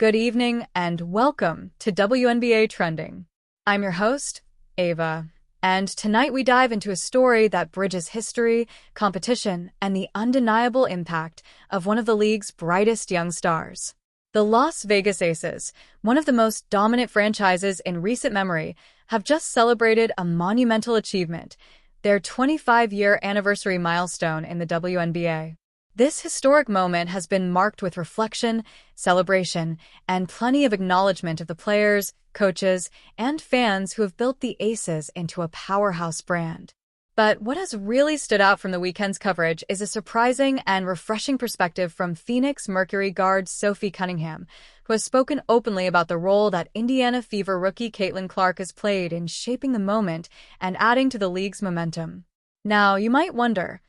good evening, and welcome to WNBA Trending. I'm your host, Ava, and tonight we dive into a story that bridges history, competition, and the undeniable impact of one of the league's brightest young stars. The Las Vegas Aces, one of the most dominant franchises in recent memory, have just celebrated a monumental achievement, their 25-year anniversary milestone in the WNBA. This historic moment has been marked with reflection, celebration, and plenty of acknowledgement of the players, coaches, and fans who have built the Aces into a powerhouse brand. But what has really stood out from the weekend's coverage is a surprising and refreshing perspective from Phoenix Mercury guard Sophie Cunningham, who has spoken openly about the role that Indiana Fever rookie Caitlin Clark has played in shaping the moment and adding to the league's momentum. Now, you might wonder,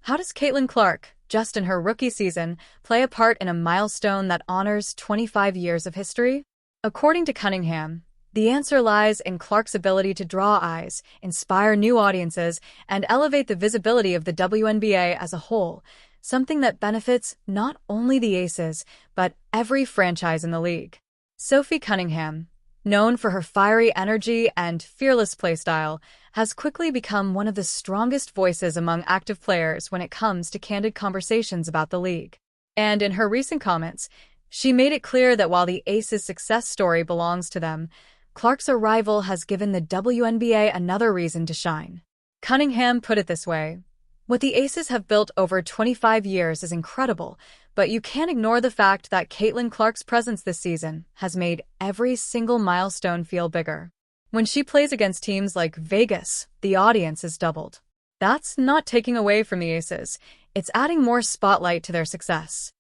how does Caitlin Clark, just in her rookie season, play a part in a milestone that honors 25 years of history? According to Cunningham, the answer lies in Clark's ability to draw eyes, inspire new audiences, and elevate the visibility of the WNBA as a whole, something that benefits not only the Aces, but every franchise in the league. Sophie Cunningham, known for her fiery energy and fearless playstyle, has quickly become one of the strongest voices among active players when it comes to candid conversations about the league. And in her recent comments, she made it clear that while the Aces' success story belongs to them, Clark's arrival has given the WNBA another reason to shine. Cunningham put it this way: "What the Aces have built over 25 years is incredible, but you can't ignore the fact that Caitlin Clark's presence this season has made every single milestone feel bigger. When she plays against teams like Vegas, the audience is doubled. That's not taking away from the Aces, it's adding more spotlight to their success.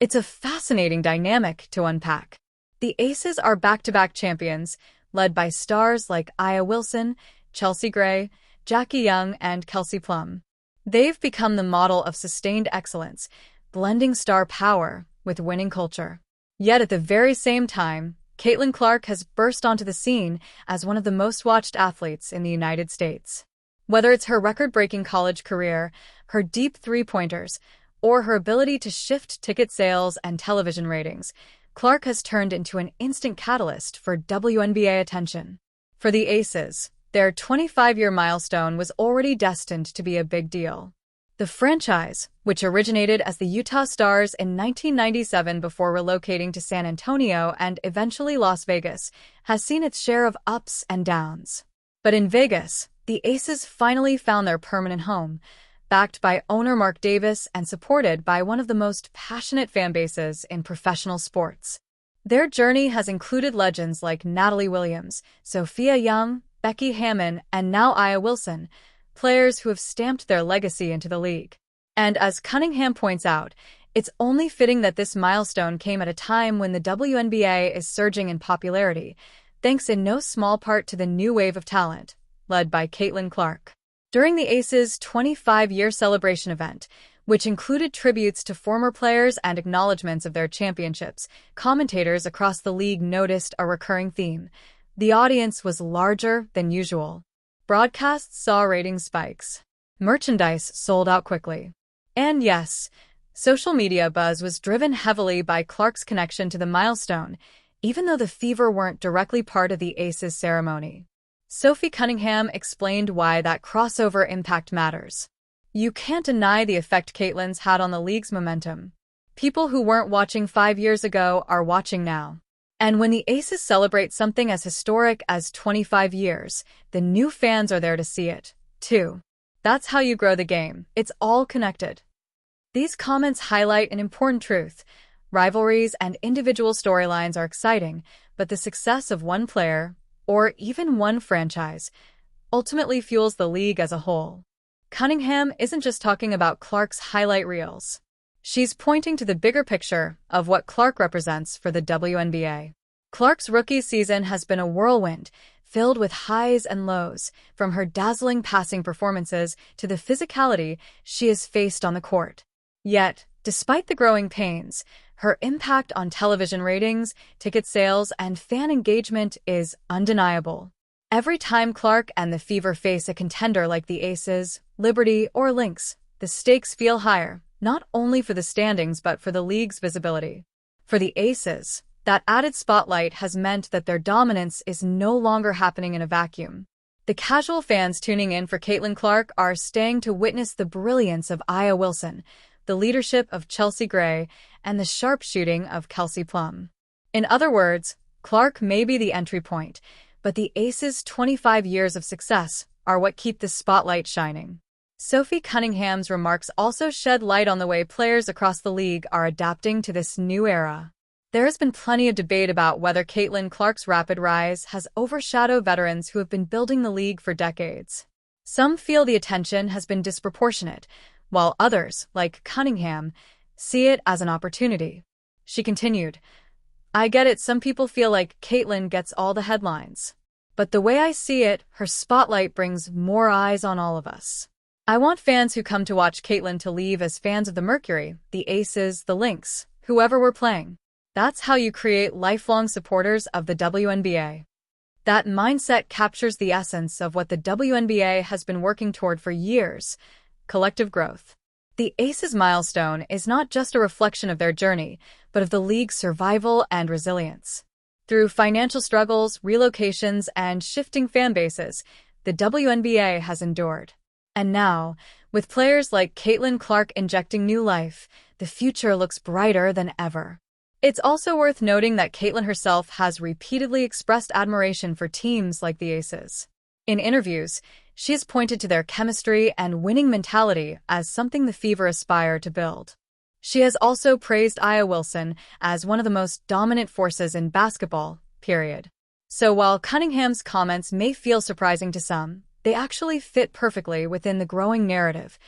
It's a fascinating dynamic to unpack. The Aces are back-to-back champions, led by stars like Aya Wilson, Chelsea Gray, Jackie Young, and Kelsey Plum. They've become the model of sustained excellence, blending star power with winning culture. Yet at the very same time, Caitlin Clark has burst onto the scene as one of the most watched athletes in the United States. Whether it's her record-breaking college career, her deep three-pointers, or her ability to shift ticket sales and television ratings, Clark has turned into an instant catalyst for WNBA attention. For the Aces, their 25-year milestone was already destined to be a big deal. The franchise, which originated as the Utah Stars in 1997 before relocating to San Antonio and eventually Las Vegas, has seen its share of ups and downs. But in Vegas, the Aces finally found their permanent home, backed by owner Mark Davis and supported by one of the most passionate fan bases in professional sports. Their journey has included legends like Natalie Williams, Sophia Young, Becky Hammon, and now Aya Wilson, players who have stamped their legacy into the league. And as Cunningham points out, it's only fitting that this milestone came at a time when the WNBA is surging in popularity, thanks in no small part to the new wave of talent, led by Caitlin Clark. During the Aces' 25-year celebration event, which included tributes to former players and acknowledgments of their championships, commentators across the league noticed a recurring theme: the audience was larger than usual. Broadcasts saw ratings spikes. Merchandise sold out quickly. And yes, social media buzz was driven heavily by Clark's connection to the milestone, even though the Fever weren't directly part of the Aces ceremony. Sophie Cunningham explained why that crossover impact matters. "You can't deny the effect Caitlin's had on the league's momentum. People who weren't watching 5 years ago are watching now. And when the Aces celebrate something as historic as 25 years, the new fans are there to see it, too. That's how you grow the game. It's all connected." These comments highlight an important truth. Rivalries and individual storylines are exciting, but the success of one player, or even one franchise, ultimately fuels the league as a whole. Cunningham isn't just talking about Clark's highlight reels. She's pointing to the bigger picture of what Clark represents for the WNBA. Clark's rookie season has been a whirlwind, filled with highs and lows, from her dazzling passing performances to the physicality she has faced on the court. Yet, despite the growing pains, her impact on television ratings, ticket sales, and fan engagement is undeniable. Every time Clark and the Fever face a contender like the Aces, Liberty, or Lynx, the stakes feel higher, not only for the standings but for the league's visibility. For the Aces, That added spotlight has meant that their dominance is no longer happening in a vacuum. The casual fans tuning in for Caitlin Clark are staying to witness the brilliance of Aya Wilson, the leadership of Chelsea Gray, and the sharpshooting of Kelsey Plum. In other words, Clark may be the entry point, but the Aces' 25 years of success are what keep the spotlight shining. Sophie Cunningham's remarks also shed light on the way players across the league are adapting to this new era. There has been plenty of debate about whether Caitlin Clark's rapid rise has overshadowed veterans who have been building the league for decades. Some feel the attention has been disproportionate, while others, like Cunningham, see it as an opportunity. She continued, "I get it, some people feel like Caitlin gets all the headlines. But the way I see it, her spotlight brings more eyes on all of us. I want fans who come to watch Caitlin to leave as fans of the Mercury, the Aces, the Lynx, whoever we're playing. That's how you create lifelong supporters of the WNBA." That mindset captures the essence of what the WNBA has been working toward for years: collective growth. The Aces milestone is not just a reflection of their journey, but of the league's survival and resilience. Through financial struggles, relocations, and shifting fan bases, the WNBA has endured. And now, with players like Caitlin Clark injecting new life, the future looks brighter than ever. It's also worth noting that Caitlin herself has repeatedly expressed admiration for teams like the Aces. In interviews, she has pointed to their chemistry and winning mentality as something the Fever aspire to build. She has also praised Aya Wilson as one of the most dominant forces in basketball, period. So while Cunningham's comments may feel surprising to some, they actually fit perfectly within the growing narrative.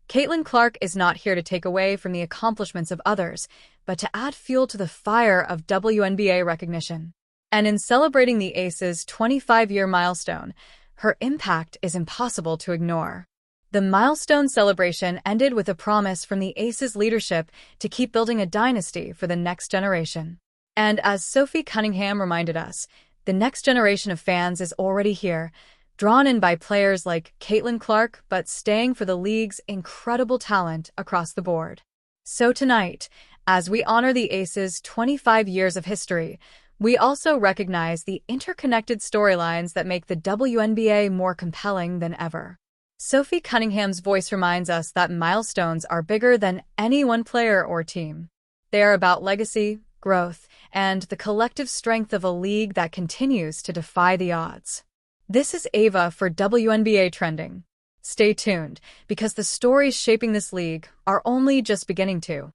Caitlin Clark is not here to take away from the accomplishments of others, but to add fuel to the fire of WNBA recognition. And in celebrating the Aces' 25-year milestone, her impact is impossible to ignore. The milestone celebration ended with a promise from the Aces leadership to keep building a dynasty for the next generation. And as Sophie Cunningham reminded us, the next generation of fans is already here, drawn in by players like Caitlin Clark, but staying for the league's incredible talent across the board. So tonight, as we honor the Aces' 25 years of history, we also recognize the interconnected storylines that make the WNBA more compelling than ever. Sophie Cunningham's voice reminds us that milestones are bigger than any one player or team. They are about legacy, growth, and the collective strength of a league that continues to defy the odds. This is Ava for WNBA Trending. Stay tuned, because the stories shaping this league are only just beginning to